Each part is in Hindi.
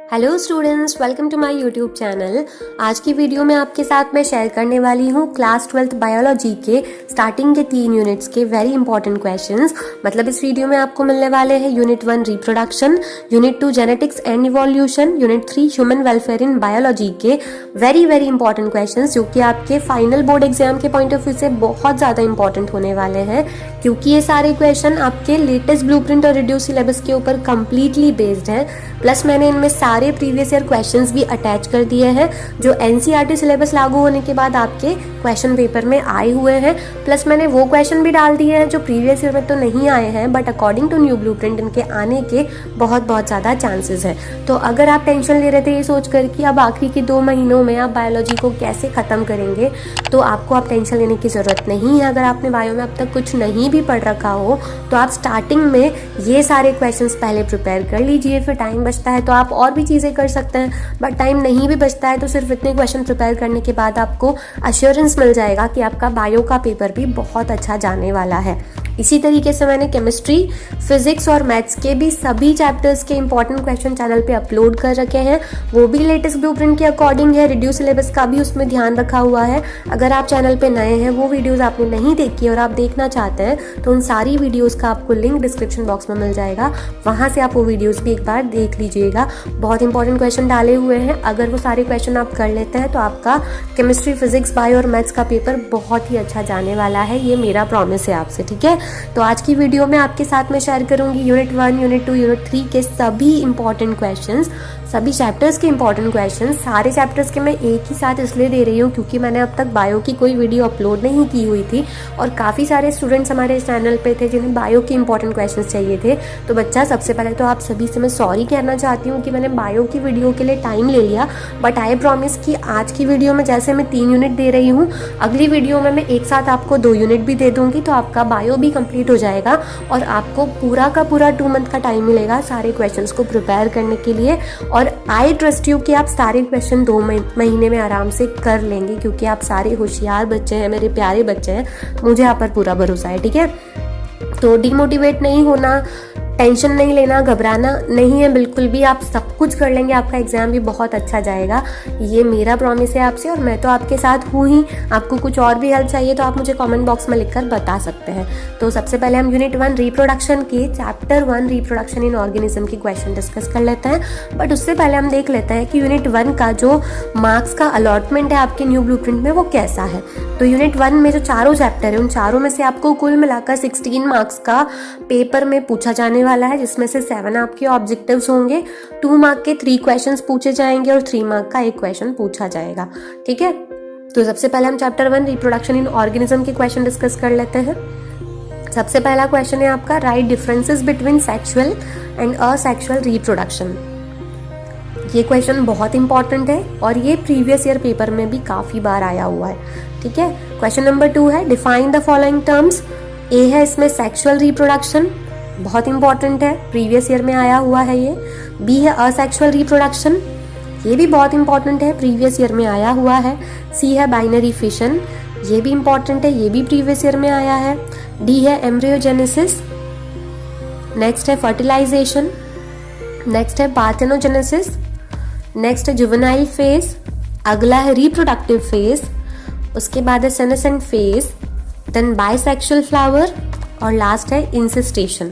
Hello students, welcome to my YouTube channel. आज की वीडियो में आपके साथ मैं शेयर करने वाली हूँ क्लास 12th बायोलॉजी के स्टार्टिंग के 3 यूनिट्स के वेरी इंपॉर्टेंट क्वेश्चंस। मतलब इस वीडियो में आपको मिलने वाले हैं unit 1 reproduction, unit 2 genetics and evolution, unit 3 human welfare in biology के वेरी इंपॉर्टेंट क्वेश्चंस, जो कि आपके फाइनल बोर्ड एग्जाम के पॉइंट ऑफ व्यू से बहुत ज़्यादा इंपॉर्टेंट होने वाले हैं, क्योंकि ये सारे क्वेश्चन आपके लेटेस्ट ब्लूप्रिंट और रिड्यूस सिलेबस के ऊपर कंप्लीटली बेस्ड है। प्लस मैंने इनमें सारे प्रीवियस ईयर क्वेश्चंस भी अटैच कर दिए हैं जो एनसीईआरटी सिलेबस लागू होने के बाद आपके क्वेश्चन पेपर में आए हुए हैं। प्लस मैंने वो क्वेश्चन भी डाल दिए हैं जो प्रीवियस ईयर में तो नहीं आए हैं, but according to new blueprint इनके आने के बहुत ज़्यादा चांसेस हैं। तो अगर आप टेंशन ले रहे थे ये सोचकर कि अब आखिरी के 2 महीनों में आप बायोलॉजी को कैसे ख़त्म करेंगे, तो आपको अब टेंशन लेने की ज़रूरत नहीं है। अगर आपने बायो में अब तक कुछ नहीं भी पढ़ रखा हो तो आप स्टार्टिंग में ये सारे क्वेश्चंस पहले प्रिपेयर कर लीजिए। फिर टाइम बचता है तो आप और भी चीज़ें कर सकते हैं, बट टाइम नहीं भी बचता है तो सिर्फ इतने क्वेश्चन प्रिपेयर करने के बाद आपको अश्योरेंस मिल जाएगा कि आपका बायो का पेपर भी बहुत अच्छा जाने वाला है। इसी तरीके से मैंने केमिस्ट्री, फिजिक्स और मैथ्स के भी सभी चैप्टर्स के इंपॉर्टेंट क्वेश्चन चैनल पे अपलोड कर रखे हैं। वो भी लेटेस्ट ब्लूप्रिंट के अकॉर्डिंग है, रिड्यूस सिलेबस का भी उसमें ध्यान रखा हुआ है। अगर आप चैनल पे नए हैं, वो वीडियोस आपने नहीं देखी और आप देखना चाहते हैं, तो उन सारी वीडियोस का आपको लिंक डिस्क्रिप्शन बॉक्स में मिल जाएगा, वहाँ से आप वो वीडियोस भी एक बार देख लीजिएगा। बहुत इंपॉर्टेंट क्वेश्चन डाले हुए हैं। अगर वो सारे क्वेश्चन आप कर लेते हैं तो आपका केमिस्ट्री, फिजिक्स, बायो और मैथ्स का पेपर बहुत ही अच्छा जाने वाला है। ये मेरा प्रॉमिस है आपसे, ठीक है। तो आज की वीडियो में आपके साथ मैं शेयर करूंगी यूनिट 1, यूनिट 2, यूनिट 3 के सभी इंपॉर्टेंट क्वेश्चंस, सभी चैप्टर्स के इंपॉर्टेंट क्वेश्चंस। सारे चैप्टर्स के मैं एक ही साथ इसलिए दे रही हूँ क्योंकि मैंने अब तक बायो की कोई वीडियो अपलोड नहीं की हुई थी और काफ़ी सारे स्टूडेंट्स हमारे चैनल पे थे जिन्हें बायो के इंपॉर्टेंट क्वेश्चंस चाहिए थे। तो बच्चा, सबसे पहले तो आप सभी से मैं सॉरी कहना चाहती हूँ कि मैंने बायो की वीडियो के लिए टाइम ले लिया, बट आई प्रॉमिस कि आज की वीडियो में जैसे मैं 3 यूनिट दे रही हूँ, अगली वीडियो में मैं एक साथ आपको 2 यूनिट भी दे दूँगी, तो आपका बायो भी कंप्लीट हो जाएगा और आपको पूरा का पूरा 2 मंथ का टाइम मिलेगा सारे क्वेश्चंस को प्रिपेयर करने के लिए। और आई ट्रस्ट यू कि आप सारे क्वेश्चन 2 महीने में आराम से कर लेंगे, क्योंकि आप सारे होशियार बच्चे हैं, मेरे प्यारे बच्चे हैं, मुझे आप पर पूरा भरोसा है, ठीक है। तो डिमोटिवेट नहीं होना, टेंशन नहीं लेना, घबराना नहीं है बिल्कुल भी। आप सब कुछ कर लेंगे, आपका एग्जाम भी बहुत अच्छा जाएगा, ये मेरा प्रॉमिस है आपसे और मैं तो आपके साथ हूँ ही। आपको कुछ और भी हेल्प चाहिए तो आप मुझे कमेंट बॉक्स में लिखकर बता सकते हैं। तो सबसे पहले हम यूनिट 1 रिप्रोडक्शन के चैप्टर 1 रिप्रोडक्शन इन ऑर्गेनिज्म के क्वेश्चन डिस्कस कर लेते हैं। बट उससे पहले हम देख लेते हैं कि यूनिट 1 का जो मार्क्स का अलॉटमेंट है आपके न्यू ब्लूप्रिंट में वो कैसा है। तो यूनिट 1 में जो चारों चैप्टर है उन चारों में से आपको कुल मिलाकर 16 मार्क्स का पेपर में पूछा जाने वाला है, जिसमें से 7 आपके ऑब्जेक्टिव्स होंगे। 2 मार्क के 3 क्वेश्चंस पूछे जाएंगे और 3 मार्क का 1 क्वेश्चन पूछा जाएगा, ठीक है। तो सबसे पहले हम चैप्टर 1 रिप्रोडक्शन इन ऑर्गेनिज्म के क्वेश्चन डिस्कस कर लेते हैं। सबसे पहला क्वेश्चन है आपका, right differences between sexual and asexual reproduction. ये क्वेश्चन बहुत इंपॉर्टेंट है और ये प्रीवियस ईयर पेपर में भी काफी बार आया हुआ है, ठीक है। क्वेश्चन नंबर 2 है, define the following terms. A है इसमें सेक्सुअल रिप्रोडक्शन, बहुत इंपॉर्टेंट है, प्रीवियस ईयर में आया हुआ है ये। बी है असेक्सुअल रिप्रोडक्शन, ये भी बहुत इंपॉर्टेंट है, प्रीवियस ईयर में आया हुआ है। सी है बाइनरी फिशन, ये भी इंपॉर्टेंट है, ये भी प्रीवियस ईयर में आया है। डी है एम्ब्रियोजेनेसिस, नेक्स्ट है फर्टिलाइजेशन, नेक्स्ट है पार्थेनोजेनेसिस, नेक्स्ट है जुवेनाइल फेज, अगला है रिप्रोडक्टिव फेज, उसके बाद है senescent phase, then bisexual flower और लास्ट है इंसिस्टेशन।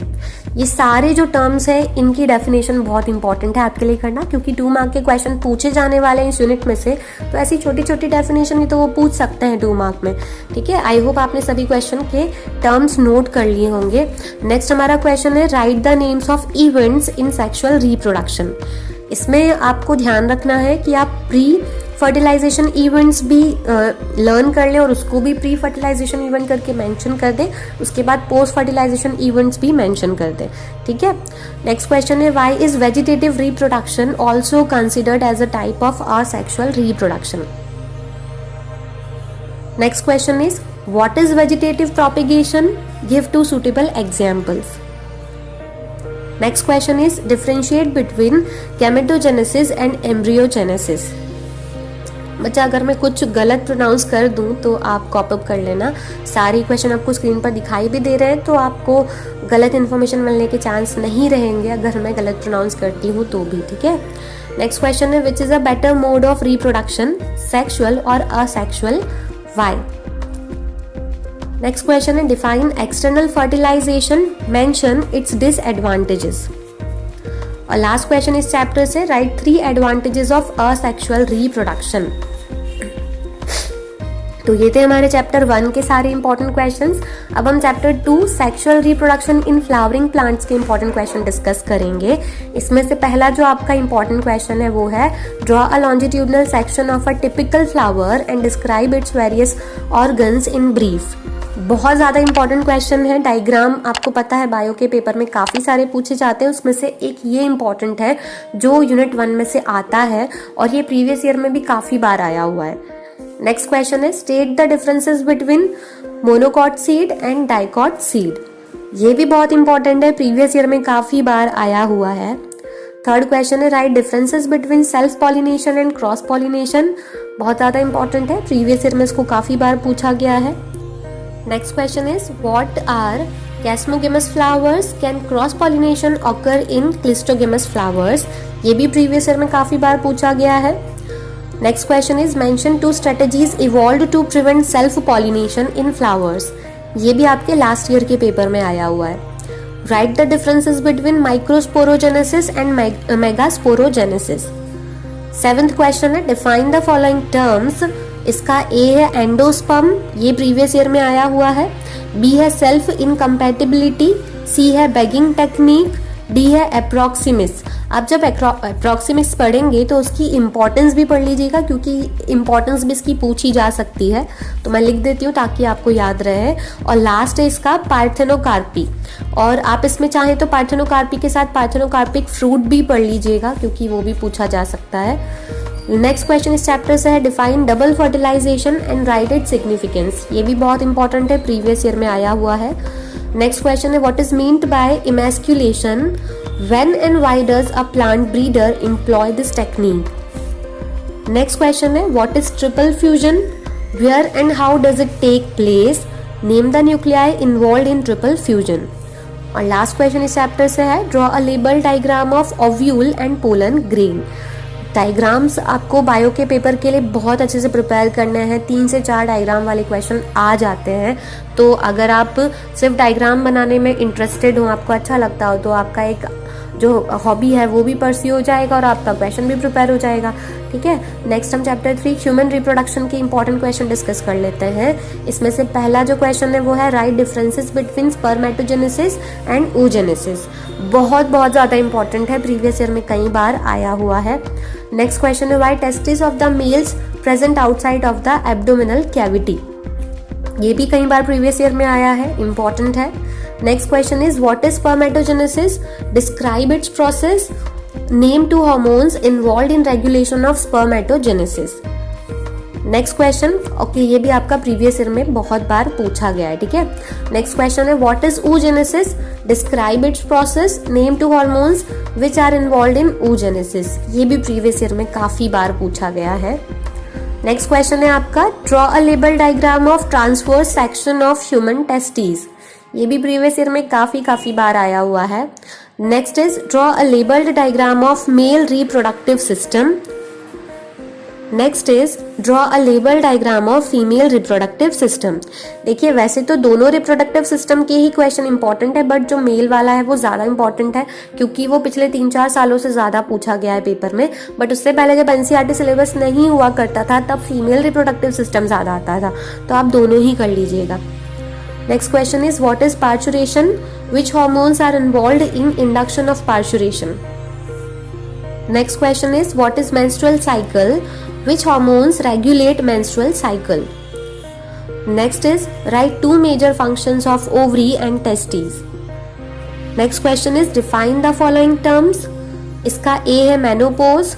ये सारे जो टर्म्स है इनकी डेफिनेशन बहुत इंपॉर्टेंट है आपके लिए करना, क्योंकि 2 मार्क के क्वेश्चन पूछे जाने वाले हैं इस यूनिट में से। तो ऐसी छोटी छोटी डेफिनेशन ही तो वो पूछ सकते हैं 2 मार्क में, ठीक है। आई होप आपने सभी क्वेश्चन के टर्म्स नोट कर लिए होंगे। नेक्स्ट हमारा क्वेश्चन है, write the names of events in sexual reproduction. इसमें आपको ध्यान रखना है कि आप प्री फर्टिलाइजेशन इवेंट्स भी लर्न कर लें और उसको भी प्री फर्टिलाइजेशन इवेंट करके मेंशन कर दें, उसके बाद पोस्ट फर्टिलाइजेशन इवेंट्स भी मेंशन कर दें, ठीक है। नेक्स्ट क्वेश्चन है, why is vegetative reproduction also considered as a type of asexual reproduction. Next question is, what is vegetative propagation, give 2 suitable examples. Next question is, differentiate between gametogenesis and embryogenesis. बच्चा अगर मैं कुछ गलत प्रोनाउंस कर दूं तो आप कॉप अप कर लेना। सारी क्वेश्चन आपको स्क्रीन पर दिखाई भी दे रहे हैं, तो आपको गलत इन्फॉर्मेशन मिलने के चांस नहीं रहेंगे अगर मैं गलत प्रोनाउंस करती हूँ तो भी, ठीक है। नेक्स्ट क्वेश्चन है, which is a better mode of reproduction, sexual और असेक्सुअल, व्हाई? नेक्स्ट क्वेश्चन है, define external fertilization, mention its disadvantages. और लास्ट क्वेश्चन इस चैप्टर से, write 3 advantages of asexual reproduction. तो ये थे हमारे चैप्टर 1 के सारे इंपॉर्टेंट क्वेश्चंस। अब हम chapter 2 sexual reproduction in flowering plants के इंपॉर्टेंट क्वेश्चन डिस्कस करेंगे। इसमें से पहला जो आपका इंपॉर्टेंट क्वेश्चन है वो है, draw a longitudinal section of a typical flower and describe its various organs in brief. बहुत ज़्यादा इंपॉर्टेंट क्वेश्चन है। डायग्राम आपको पता है बायो के पेपर में काफ़ी सारे पूछे जाते हैं, उसमें से एक ये इंपॉर्टेंट है जो यूनिट 1 में से आता है और ये प्रीवियस ईयर में भी काफ़ी बार आया हुआ है। नेक्स्ट क्वेश्चन है, state the differences between monocot seed and dicot seed. ये भी बहुत इंपॉर्टेंट है, प्रीवियस ईयर में काफ़ी बार आया हुआ है। थर्ड क्वेश्चन है, right differences between self pollination and cross pollination. बहुत ज़्यादा इंपॉर्टेंट है, प्रीवियस ईयर में इसको काफ़ी बार पूछा गया है। Next question is, what are Chasmogamous flowers? Can cross pollination occur in Clistogamous flowers? ये भी previous year में काफी बार पूछा गया है। Next question is, mention 2 strategies evolved to prevent self pollination in flowers. ये भी आपके लास्ट ईयर के पेपर में आया हुआ है। Write the differences between microsporogenesis and megasporogenesis. 7th question है, define the following terms. इसका ए है एंडोस्पर्म, ये प्रीवियस ईयर में आया हुआ है। बी है सेल्फ इनकम्पैटिबिलिटी, सी है बेगिंग टेक्निक, डी है अप्रोक्सिमिस। आप जब अप्रोक्सिमिस पढ़ेंगे तो उसकी इंपॉर्टेंस भी पढ़ लीजिएगा, क्योंकि इंपॉर्टेंस भी इसकी पूछी जा सकती है, तो मैं लिख देती हूँ ताकि आपको याद रहे। और लास्ट है इसका पार्थेनोकार्पी, और आप इसमें चाहें तो पार्थेनोकार्पी के साथ पार्थेनोकार्पिक फ्रूट भी पढ़ लीजिएगा, क्योंकि वो भी पूछा जा सकता है। नेक्स्ट क्वेश्चन इस चैप्टर से है, define double fertilization and write its significance. ये भी बहुत इंपॉर्टेंट है, प्रीवियस ईयर में आया हुआ है। नेक्स्ट क्वेश्चन है, what is meant by emasculation, when and why does a plant breeder employ this technique. Next question है, what is triple fusion, where and how does it take place, name the nuclei involved in triple fusion. और लास्ट क्वेश्चन इस चैप्टर से है, draw a label diagram of ovule and pollen grain. Diagrams आपको बायो के पेपर के लिए बहुत अच्छे से प्रिपेयर करने हैं, 3 से 4 डायग्राम वाले क्वेश्चन आ जाते हैं। तो अगर आप सिर्फ डायग्राम बनाने में इंटरेस्टेड हो, आपको अच्छा लगता हो, तो आपका एक जो हॉबी है वो भी परस्यू हो जाएगा और आपका क्वेश्चन भी प्रिपेयर हो जाएगा, ठीक है। नेक्स्ट हम चैप्टर 3 ह्यूमन रिप्रोडक्शन के इंपॉर्टेंट क्वेश्चन डिस्कस कर लेते हैं। इसमें से पहला जो क्वेश्चन है वो है, right differences between spermatogenesis and oogenesis। बहुत ज़्यादा इंपॉर्टेंट है, प्रीवियस ईयर में कई बार आया हुआ है। नेक्स्ट क्वेश्चन है, why testis of the mails present outside of the abdominal cavity. ये भी कई बार प्रीवियस ईयर में आया है, इंपॉर्टेंट है। Next question is, what is spermatogenesis, describe its process, name 2 hormones involved in regulation of spermatogenesis. Next question, okay, ये भी आपका प्रीवियस ईयर में बहुत बार पूछा गया है, ठीक है। नेक्स्ट क्वेश्चन है, what is oogenesis, describe its process, name 2 hormones which are involved in oogenesis। ये भी प्रीवियस ईयर में काफी बार पूछा गया है। नेक्स्ट क्वेश्चन है आपका, draw a label diagram of transverse section of human testis. ये भी प्रीवियस ईयर में काफी बार आया हुआ है। Next is, draw a labelled diagram of male reproductive system. Next is, draw a label diagram of female reproductive system. देखिए, वैसे तो दोनों रिप्रोडक्टिव सिस्टम के ही क्वेश्चन इंपॉर्टेंट है, बट जो मेल वाला है वो ज़्यादा इंपॉर्टेंट है, क्योंकि वो पिछले 3-4 सालों से ज़्यादा पूछा गया है पेपर में। बट उससे पहले जब NCERT सिलेबस नहीं हुआ करता था तब फीमेल रिप्रोडक्टिव सिस्टम ज़्यादा आता था, तो आप दोनों ही कर लीजिएगा। Next question is, what is parturition, which hormones are involved in induction of parturition. Next question is, what is menstrual cycle, which hormones regulate menstrual cycle. Next is, write 2 major functions of ovary and testes. Next question is, define the following terms. इसका A है menopause,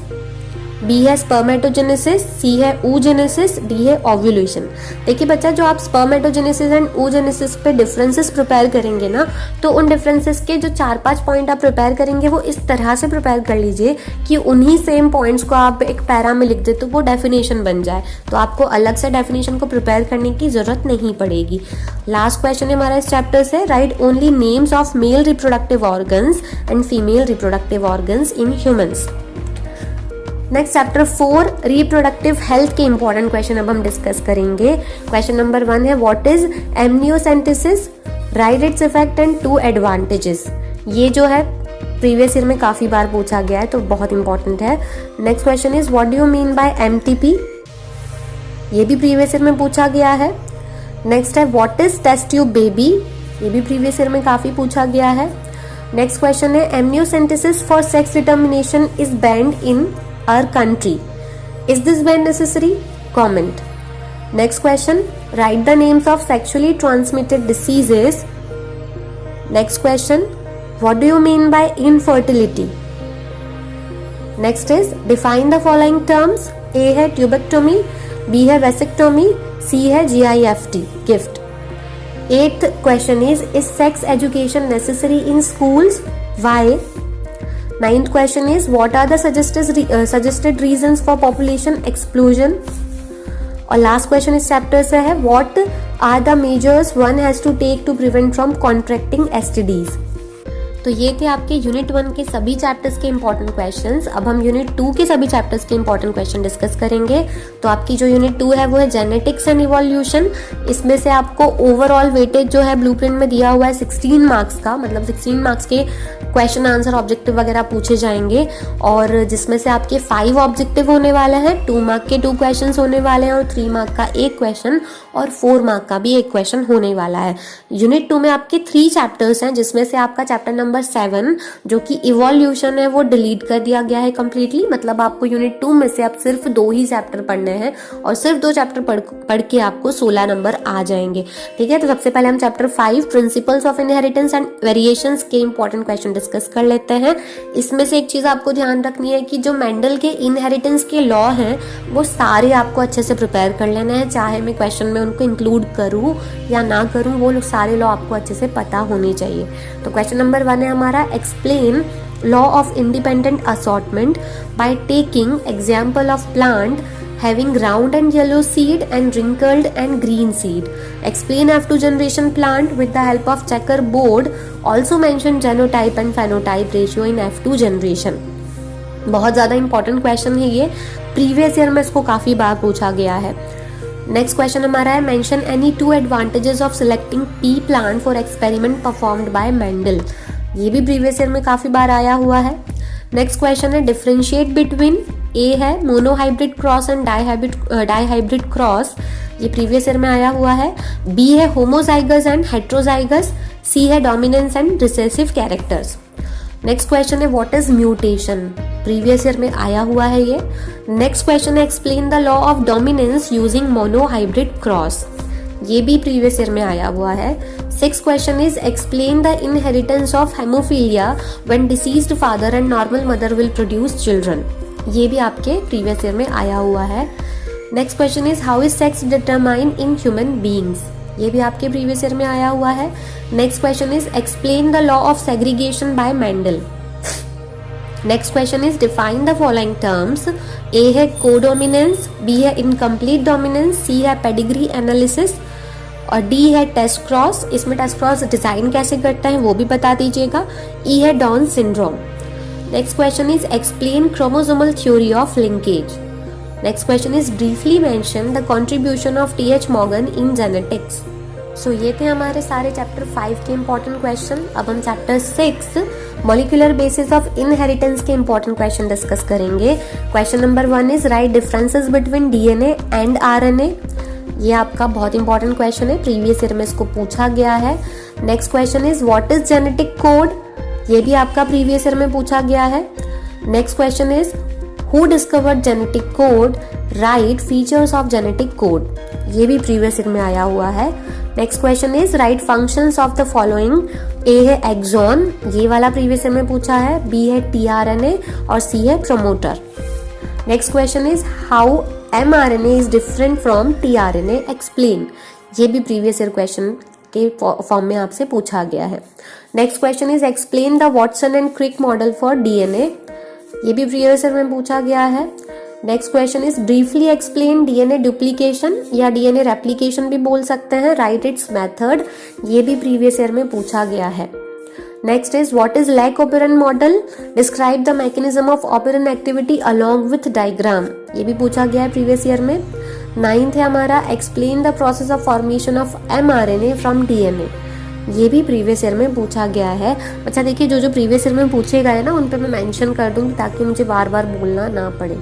बी है स्पर्मेटोजेनेसिस, सी है oogenesis, डी है ओव्यूलेशन। देखिए बच्चा, जो आप स्पर्मेटोजेनेसिस एंड oogenesis पे डिफरेंसेस प्रिपेयर करेंगे ना, तो उन डिफरेंसेस के जो 4-5 पॉइंट आप प्रिपेयर करेंगे वो इस तरह से प्रिपेयर कर लीजिए कि उन्हीं सेम पॉइंट्स को आप एक पैरा में लिख दे तो वो डेफिनेशन बन जाए, तो आपको अलग से डेफिनेशन को प्रिपेयर करने की जरूरत नहीं पड़ेगी। लास्ट क्वेश्चन हमारा इस चैप्टर से, right only names of male reproductive organs and female reproductive organs in humans. Next chapter 4 reproductive health के इंपॉर्टेंट क्वेश्चन अब हम डिस्कस करेंगे। क्वेश्चन नंबर 1 है, what is amniocentesis, right its effect and 2 advantages. ये जो है प्रीवियस ईयर में काफी बार पूछा गया है, तो बहुत इंपॉर्टेंट है। Next question is, what do you mean by MTP, ये भी प्रीवियस ईयर में पूछा गया है। नेक्स्ट है, what is test tube baby, ये भी प्रीवियस ईयर में काफी पूछा गया है। नेक्स्ट क्वेश्चन है, amniocentesis for sex determination is banned in our country. Is this ban necessary? Comment. Next question, write the names of sexually transmitted diseases. Next question, what do you mean by infertility? Next is, define the following terms. A है tubectomy, B है vasectomy, C है GIFT, gift. 8th question is sex education necessary in schools? Why? 9th question is, what are the suggested reasons for population explosion? और last question इस chapter से है, what are the measures one has to take to prevent from contracting STDs? तो ये थे आपके यूनिट 1 के सभी चैप्टर्स के इंपॉर्टेंट क्वेश्चंस। अब हम यूनिट 2 के सभी चैप्टर्स के इंपॉर्टेंट क्वेश्चन डिस्कस करेंगे। तो आपकी जो यूनिट 2 है वो है जेनेटिक्स एंड इवोल्यूशन। इसमें से आपको ओवरऑल वेटेज जो है ब्लूप्रिंट में दिया हुआ है 16 मार्क्स का, मतलब 16 मार्क्स के क्वेश्चन आंसर ऑब्जेक्टिव वगैरह पूछे जाएंगे, और जिसमें से आपके 5 ऑब्जेक्टिव होने वाले हैं, 2 मार्क के 2 क्वेश्चन होने वाले हैं, और 3 मार्क का 1 क्वेश्चन और 4 मार्क का भी 1 क्वेश्चन होने वाला है। यूनिट 2 में आपके 3 चैप्टर्स हैं, जिसमें से आपका चैप्टर नंबर 7 जो कि इवोल्यूशन है वो डिलीट कर दिया गया है कम्प्लीटली। मतलब आपको यूनिट 2 में से अब सिर्फ 2 ही चैप्टर पढ़ने हैं, और सिर्फ 2 चैप्टर पढ़ के आपको 16 नंबर आ जाएंगे। ठीक है, तो सबसे पहले हम chapter 5 principles of inheritance and variations के इंपॉर्टेंट क्वेश्चन डिस्कस कर लेते हैं। इसमें से एक चीज आपको ध्यान रखनी है कि जो मेंडल के इनहेरिटेंस के लॉ हैं वो सारे आपको अच्छे से प्रिपेयर कर लेने हैं, चाहे मैं क्वेश्चन में उनको इंक्लूड करूँ या ना करूँ, वो सारे लॉ आपको अच्छे से पता होने चाहिए। तो क्वेश्चन नंबर 1 है हमारा, explain law of independent assortment by taking example of plant having round and yellow seed and wrinkled and green seed. Explain F2 generation plant with the help of checkerboard. Also mention genotype and phenotype ratio in F2 generation. बहुत ज़्यादा इंपॉर्टेंट क्वेश्चन है ये, प्रीवियस ईयर में इसको काफ़ी बार पूछा गया है। नेक्स्ट क्वेश्चन हमारा है, mention any 2 advantages of selecting P plant for experiment performed by Mendel. ये भी प्रीवियस ईयर में काफी बार आया हुआ है। नेक्स्ट क्वेश्चन है, डिफरेंशिएट बिटवीन, ए है monohybrid cross and dihybrid cross, ये प्रीवियस ईयर में आया हुआ है। बी है होमोजाइगस एंड हेट्रोजाइगस, सी है dominance and recessive characters. Next question है, what is mutation, previous year में आया हुआ है ये। नेक्स्ट क्वेश्चन है, explain the law of dominance using monohybrid cross, ये भी प्रीवियस ईयर में आया हुआ है। 6th question is, explain the inheritance of hemophilia when diseased father and normal mother will produce children, ये भी आपके प्रीवियस ईयर में आया हुआ है। Next question is, how is sex determined in human beings, ये भी आपके प्रीवियस ईयर में आया हुआ है। Next question is, explain the law of segregation by Mendel. Next question is, define the following terms. A है कोडोमिनेंस, बी है इनकम्प्लीट डोमिनेंस, सी है पेडिग्री एनालिसिस, और डी है टेस्ट क्रॉस। इसमें टेस्ट क्रॉस डिजाइन कैसे करता है वो भी बता दीजिएगा। ई है Down syndrome. Next question is, explain chromosomal theory of linkage. Next question is, briefly mention the contribution of T H. Morgan in genetics. So ये थे हमारे सारे चैप्टर 5 के इंपॉर्टेंट क्वेश्चन। अब हम chapter 6 molecular basis of inheritance के इंपॉर्टेंट क्वेश्चन डिस्कस करेंगे। Question number 1 is, right differences between DNA and RNA, ये आपका बहुत इंपॉर्टेंट क्वेश्चन है, प्रीवियस ईयर में इसको पूछा गया है। Next question is, what is genetic code, ये भी आपका प्रीवियस ईयर में पूछा गया है। Next question is, who discovered genetic code, right features of genetic code, ये भी प्रीवियस ईयर में आया हुआ है। Next question is, write functions of the following. A है एक्सॉन, ये वाला प्रीवियस ईयर में पूछा है। बी है टीआरएनए और सी है promoter. Next question is how mRNA is different from tRNA, explain. ये भी प्रीवियस ईयर क्वेश्चन के फॉर्म में आपसे पूछा गया है। Next question is explain the Watson and Crick model for DNA, ये भी प्रीवियस ईयर में पूछा गया है। Next question is briefly explain DNA duplication या DNA रेप्लीकेशन भी बोल सकते हैं, राइट इट्स मेथड, ये भी प्रीवियस ईयर में पूछा गया है। Next is what is lac operon model, describe the mechanism of operon activity along with diagram, ये भी पूछा गया है प्रीवियस ईयर में। नाइन्थ है हमारा explain the process of formation of mRNA from DNA, ये भी प्रीवियस ईयर में पूछा गया है। अच्छा देखिए, जो जो प्रीवियस ईयर में पूछे गए ना उन पे मैं मेंशन कर दूंगी ताकि मुझे बार बार बोलना ना पड़े।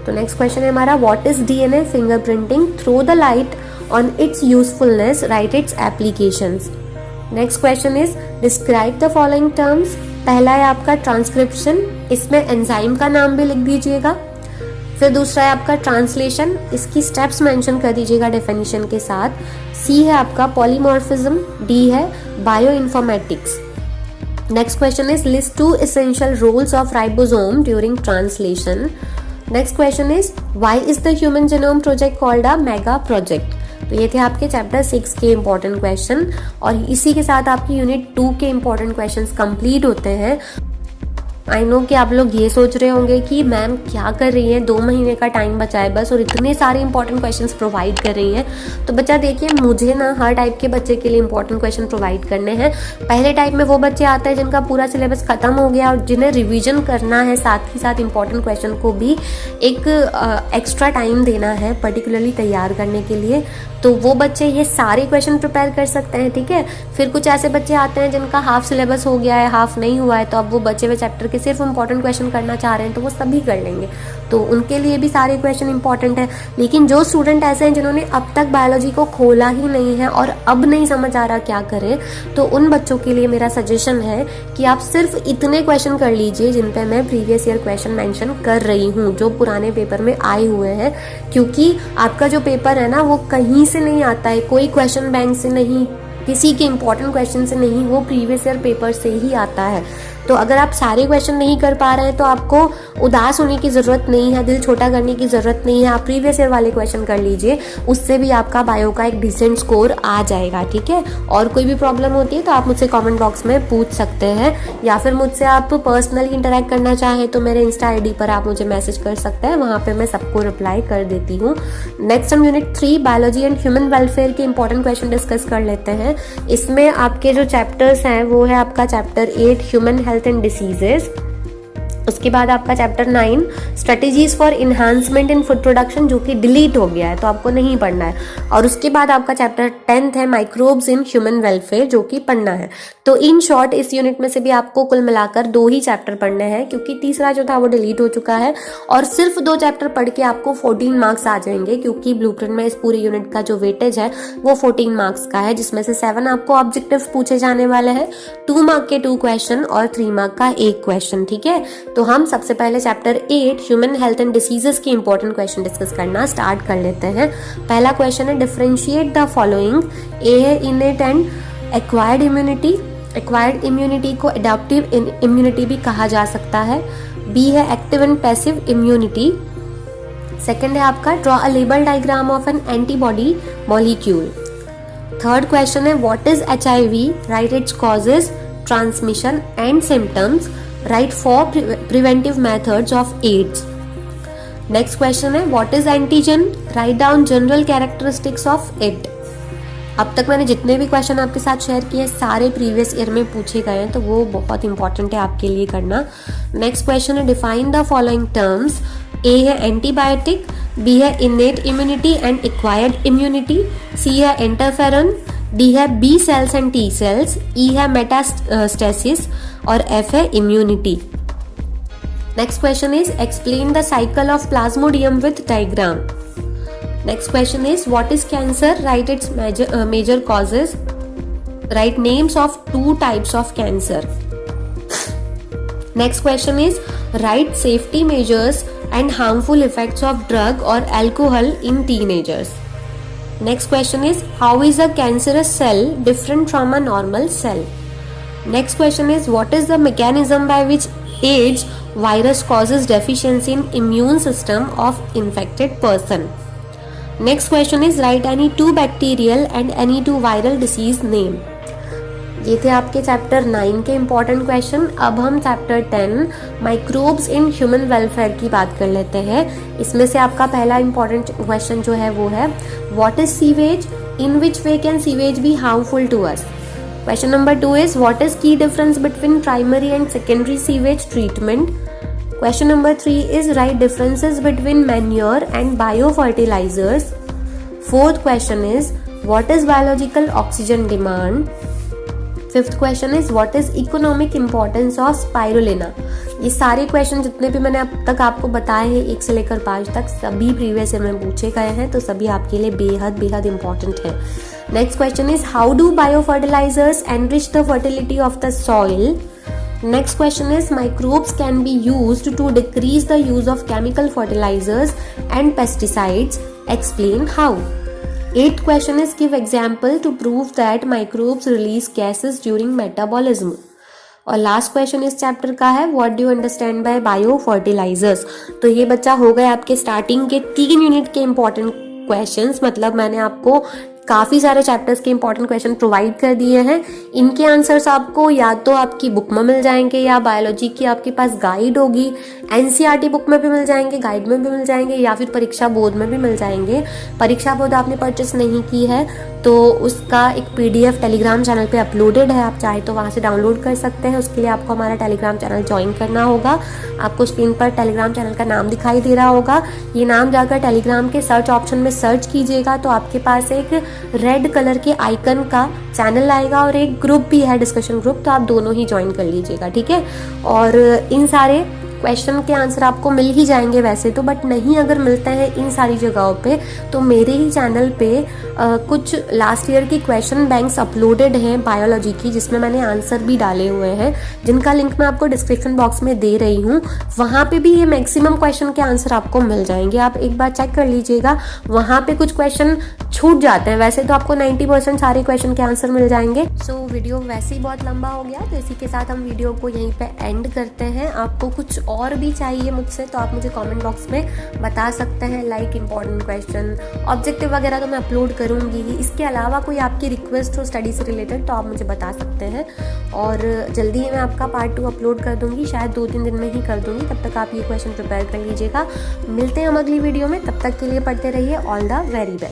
तो नेक्स्ट क्वेश्चन है हमारा what is DNA fingerprinting, throw the light on its usefulness, write its applications. Next question is describe the following terms, पहला है आपका ट्रांसक्रिप्शन, इसमें एंजाइम का नाम भी लिख दीजिएगा। फिर दूसरा है आपका ट्रांसलेशन, इसकी स्टेप्स मेंशन कर दीजिएगा डेफिनेशन के साथ। सी है आपका पॉलीमॉर्फिज्म, डी है bioinformatics. Next question is list 2 essential roles of ribosome during translation. Next question is why is the human genome project called a mega project. तो ये थे आपके चैप्टर 6 के इंपॉर्टेंट क्वेश्चन और इसी के साथ आपकी यूनिट 2 के इंपॉर्टेंट क्वेश्चंस कंप्लीट होते हैं। आई नो कि आप लोग ये सोच रहे होंगे कि मैम क्या कर रही हैं, 2 महीने का टाइम बचा है बस और इतने सारे इंपॉर्टेंट क्वेश्चंस प्रोवाइड कर रही हैं। तो बच्चा देखिए, मुझे ना हर टाइप के बच्चे के लिए इंपॉर्टेंट क्वेश्चन प्रोवाइड करने हैं। पहले टाइप में वो बच्चे आते हैं जिनका पूरा सिलेबस खत्म हो गया और जिन्हें रिविजन करना है, साथ ही साथ इंपॉर्टेंट क्वेश्चन को भी एक एक्स्ट्रा टाइम देना है पर्टिकुलरली तैयार करने के लिए। तो वो बच्चे ये सारे क्वेश्चन प्रिपेयर कर सकते हैं, ठीक है। फिर कुछ ऐसे बच्चे आते हैं जिनका हाफ सिलेबस हो गया है, हाफ नहीं हुआ है, तो अब वो बचे हुए चैप्टर के सिर्फ इंपॉर्टेंट क्वेश्चन करना चाह रहे हैं तो वो सभी कर लेंगे। तो उनके लिए भी सारे क्वेश्चन इंपॉर्टेंट है। लेकिन जो स्टूडेंट ऐसे हैं जिन्होंने अब तक बायोलॉजी को खोला ही नहीं है और अब नहीं समझ आ रहा क्या करें, तो उन बच्चों के लिए मेरा सजेशन है कि आप सिर्फ इतने क्वेश्चन कर लीजिए जिन पे मैं प्रीवियस ईयर क्वेश्चन मेंशन कर रही हूँ, जो पुराने पेपर में आए हुए हैं। क्योंकि आपका जो पेपर है ना वो कहीं से नहीं आता है, कोई क्वेश्चन बैंक से नहीं, किसी के इंपॉर्टेंट क्वेश्चन से नहीं, वो प्रीवियस ईयर पेपर से ही आता है। तो अगर आप सारे क्वेश्चन नहीं कर पा रहे हैं तो आपको उदास होने की ज़रूरत नहीं है, दिल छोटा करने की ज़रूरत नहीं है। आप प्रीवियस ईयर वाले क्वेश्चन कर लीजिए, उससे भी आपका बायो का एक डिसेंट स्कोर आ जाएगा, ठीक है। और कोई भी प्रॉब्लम होती है तो आप मुझसे कमेंट बॉक्स में पूछ सकते हैं, या फिर मुझसे आप पर्सनली इंटरेक्ट करना चाहें तो मेरे इंस्टा ID पर आप मुझे मैसेज कर सकते हैं, वहाँ पर मैं सबको रिप्लाई कर देती हूँ। नेक्स्ट हम unit 3 biology and human welfare के इंपॉर्टेंट क्वेश्चन डिस्कस कर लेते हैं। इसमें आपके जो चैप्टर्स हैं वो है आपका chapter 8 human health and diseases, उसके बाद आपका chapter 9 strategies for enhancement in food production, जो कि डिलीट हो गया है तो आपको नहीं पढ़ना है। और उसके बाद आपका चैप्टर 10 है माइक्रोब्स इन ह्यूमन वेलफेयर, जो कि पढ़ना है। तो इन शॉर्ट इस यूनिट में से भी आपको कुल मिलाकर 2 ही चैप्टर पढ़ने हैं, क्योंकि तीसरा जो था वो डिलीट हो चुका है। और सिर्फ 2 चैप्टर पढ़ के आपको 14 मार्क्स आ जाएंगे, क्योंकि ब्लूप्रिंट में इस पूरे यूनिट का जो वेटेज है वो 14 मार्क्स का है, जिसमें से 7 आपको ऑब्जेक्टिव पूछे जाने वाले हैं, 2 मार्क के 2 क्वेश्चन और 3 मार्क का 1 क्वेश्चन, ठीक है। तो हम सबसे पहले chapter 8 human health and diseases के इंपॉर्टेंट क्वेश्चन डिस्कस करना स्टार्ट कर लेते हैं। पहला क्वेश्चन है डिफरेंशिएट द फॉलोइंग। ए है innate and acquired immunity, acquired immunity को एडाप्टिव इम्यूनिटी भी कहा जा सकता है। बी है active and passive immunity. Second है आपका draw a label diagram of an antibody molecule. Third question है what is HIV, write its causes, transmission and symptoms, write 4 preventive methods of AIDS. Next question है what is antigen, write down general characteristics of it. अब तक मैंने जितने भी क्वेश्चन आपके साथ शेयर किए सारे प्रीवियस ईयर में पूछे गए हैं, तो वो बहुत इंपॉर्टेंट है आपके लिए करना। नेक्स्ट क्वेश्चन है define the following terms. A है एंटीबायोटिक, बी है innate immunity and acquired immunity, C है इंटरफेरन, डी है B cells and T cells, E है मेटास्टेसिस और एफ है immunity. Next question is explain the cycle of Plasmodium with diagram. Next question is what is cancer? Write its major causes. Write names of 2 types of cancer. Next question is write safety measures and harmful effects of drug or alcohol in teenagers. Next question is how is a cancerous cell different from a normal cell? Next question is what is the mechanism by which AIDS Virus causes deficiency in immune system of infected person. Next question is write any 2 bacterial and any 2 viral disease name. ये थे आपके चैप्टर 9 के इम्पॉर्टेंट क्वेश्चन। अब हम chapter 10 microbes in human welfare की बात कर लेते हैं। इसमें से आपका पहला इम्पॉर्टेंट क्वेश्चन जो है वो है what is sewage, in which way can sewage be harmful to us. Question number 2 is what is की difference between primary and secondary sewage treatment. Question number 3 is write differences between manure and biofertilizers. Fourth question is what is biological oxygen demand. Fifth question is what is economic importance of spirulina. ये सारे क्वेश्चन जितने भी मैंने अब तक आपको बताए हैं 1 से लेकर 5 तक सभी प्रीवियस ईयर में पूछे गए हैं, तो सभी आपके लिए बेहद बेहद इंपॉर्टेंट है। Next question is how do biofertilizers enrich the fertility of the soil. Next question is microbes can be used to decrease the use of chemical fertilizers and pesticides. Explain how. Eighth question is give example to prove that microbes release gases during metabolism. और लास्ट क्वेश्चन इस चैप्टर का है what do you understand by biofertilizers. तो ये बच्चा हो गए आपके स्टार्टिंग के 3 यूनिट के इंपॉर्टेंट क्वेश्चंस। मतलब मैंने आपको काफ़ी सारे चैप्टर्स के इंपॉर्टेंट क्वेश्चन प्रोवाइड कर दिए हैं। इनके आंसर्स आपको या तो आपकी बुक में मिल जाएंगे या बायोलॉजी की आपके पास गाइड होगी, एनसीईआरटी बुक में भी मिल जाएंगे, गाइड में भी मिल जाएंगे, या फिर परीक्षा बोर्ड में भी मिल जाएंगे। परीक्षा बोर्ड आपने परचेस नहीं की है तो उसका एक पीडीएफ टेलीग्राम चैनल पे अपलोडेड है, आप चाहे तो वहाँ से डाउनलोड कर सकते हैं। उसके लिए आपको हमारा टेलीग्राम चैनल ज्वाइन करना होगा। आपको स्क्रीन पर टेलीग्राम चैनल का नाम दिखाई दे रहा होगा, ये नाम जाकर टेलीग्राम के सर्च ऑप्शन में सर्च कीजिएगा तो आपके पास एक रेड कलर के आइकन का चैनल आएगा और एक ग्रुप भी है, डिस्कशन ग्रुप, तो आप दोनों ही ज्वाइन कर लीजिएगा, ठीक है। और इन सारे क्वेश्चन के आंसर आपको मिल ही जाएंगे वैसे तो, बट नहीं अगर मिलते हैं इन सारी जगहों पे तो मेरे ही चैनल पे कुछ लास्ट ईयर की क्वेश्चन बैंक्स अपलोडेड हैं बायोलॉजी की, जिसमें मैंने आंसर भी डाले हुए हैं, जिनका लिंक मैं आपको डिस्क्रिप्शन बॉक्स में दे रही हूँ। वहाँ पे भी ये मैक्सिमम क्वेश्चन के आंसर आपको मिल जाएंगे, आप एक बार चेक कर लीजिएगा। वहाँ पे कुछ क्वेश्चन छूट जाते हैं, वैसे तो आपको 90% सारे क्वेश्चन के आंसर मिल जाएंगे। सो वीडियो वैसे ही बहुत लंबा हो गया, तो इसी के साथ हम वीडियो को यहीं पे एंड करते हैं। आपको कुछ और भी चाहिए मुझसे तो आप मुझे कमेंट बॉक्स में बता सकते हैं, लाइक इंपॉर्टेंट क्वेश्चन, ऑब्जेक्टिव वगैरह तो मैं अपलोड करूँगी ही। इसके अलावा कोई आपकी रिक्वेस्ट हो स्टडी से रिलेटेड तो आप मुझे बता सकते हैं, और जल्दी ही मैं आपका पार्ट 2 अपलोड कर दूँगी, शायद 2-3 दिन में ही कर दूँगी। तब तक आप ये क्वेश्चन प्रिपेयर कर लीजिएगा। मिलते हैं हम अगली वीडियो में, तब तक के लिए पढ़ते रहिए। All the very best.